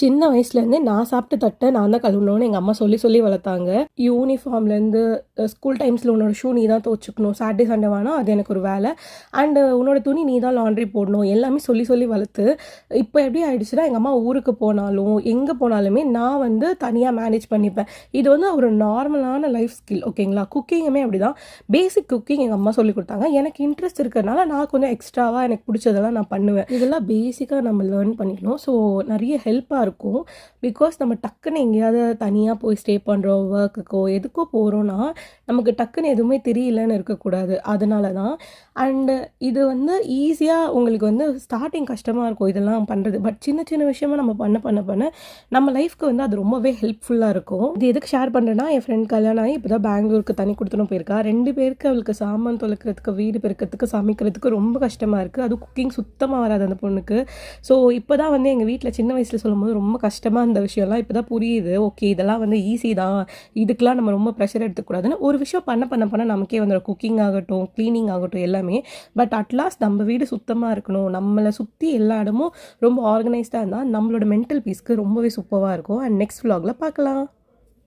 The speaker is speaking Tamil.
சின்ன வயசுலேருந்தே நான் சாப்பிட்ட தட்டை நான் தான் கழுவணும்னு எங்கள் அம்மா சொல்லி சொல்லி வளர்த்தாங்க. யூனிஃபார்ம்லேருந்து ஸ்கூல் டைம்ஸில் உன்னோட ஷூ நீ தான் துவச்சிக்கணும். சாட்டர்டே சண்டே வேணா அது எனக்கு ஒரு வேலை. அண்டு உன்னோட துணி நீ தான் லாண்ட்ரி போடணும். எல்லாமே சொல்லி சொல்லி வளர்த்து இப்போ எப்படி ஆயிடுச்சுன்னா எங்கள் அம்மா ஊருக்கு போனாலும் எங்கே போனாலுமே நான் வந்து தனியாக மேனேஜ் பண்ணிப்பேன். இது வந்து ஒரு நார்மலான லைஃப் ஸ்கில். ஓகேங்களா? குக்கிங்குமே அப்படி தான். பேசிக் குக்கிங் எங்கள் அம்மா சொல்லி கொடுத்தாங்க. எனக்கு இன்ட்ரெஸ்ட் இருக்கிறதுனால நான் கொஞ்சம் எக்ஸ்ட்ராவாக எனக்கு பிடிச்சதெல்லாம் நான் பண்ணுவேன். இதெல்லாம் பேசிக்காக நம்ம லேர்ன் பண்ணிக்கணும். ஸோ நிறைய ஹெல்ப்பாக இருக்கும். பிகாஸ் நம்ம டக்குன்னு எங்கேயாவது தனியாக போய் ஸ்டே பண்ணுறோம், ஒர்க்குக்கோ எதுக்கோ போகிறோன்னா நமக்கு டக்குன்னு எதுவுமே தெரியலன்னு இருக்கக்கூடாது. அதனால தான். அண்டு இது வந்து ஈஸியாக உங்களுக்கு வந்து ஸ்டார்டிங் கஷ்டமாக இருக்கும் இதெல்லாம் பண்ணுறது. பட் சின்ன சின்ன விஷயமா நம்ம பண்ண நம்ம லைஃப்க்கு வந்து அது ரொம்பவே ஹெல்ப்ஃபுல்லாக இருக்கும். இது எதுக்கு ஷேர் பண்ணுறேன்னா, என் ஃப்ரெண்ட் கல்யாணம் ஆகி இப்போ தான் பெங்களூருக்கு தனி கொடுத்துன்னு போயிருக்கா. 2 பேருக்கு அவளுக்கு சாமான் தொலைக்கிறதுக்கு, வீடு பெருக்கிறதுக்கு, சமைக்கிறதுக்கு ரொம்ப கஷ்டமாக இருக்குது. அதுவும் குக்கிங் சுத்தமாக வராது அந்த பொண்ணுக்கு. ஸோ இப்போ தான் வந்து எங்கள் வீட்டில் சின்ன வயசில் சொல்லும்போது ரொம்ப கஷ்டமாக இருந்த விஷயம்லாம் இப்போ தான் புரியுது. ஓகே, இதெல்லாம் வந்து ஈஸி தான், இதுக்கெலாம் நம்ம ரொம்ப ப்ரெஷர் எடுத்துக்கூடாதுன்னு. ஒரு விஷயம் பண்ண நமக்கே வந்துடும். குக்கிங் ஆகட்டும், க்ளீனிங் ஆகட்டும் எல்லாமே. பட் அட்லாஸ்ட் நம்ம வீடு சுத்தமாக இருக்கணும், நம்மளை சுற்றி எல்லா இடமும் ரொம்ப ஆர்கனைஸ்டாக இருந்தால் நம்மளோட மென்டல் பீஸ்க்கு ரொம்பவே சூப்பராக இருக்கும். அண்ட் நெக்ஸ்ட் vlogல பார்க்கலாம்.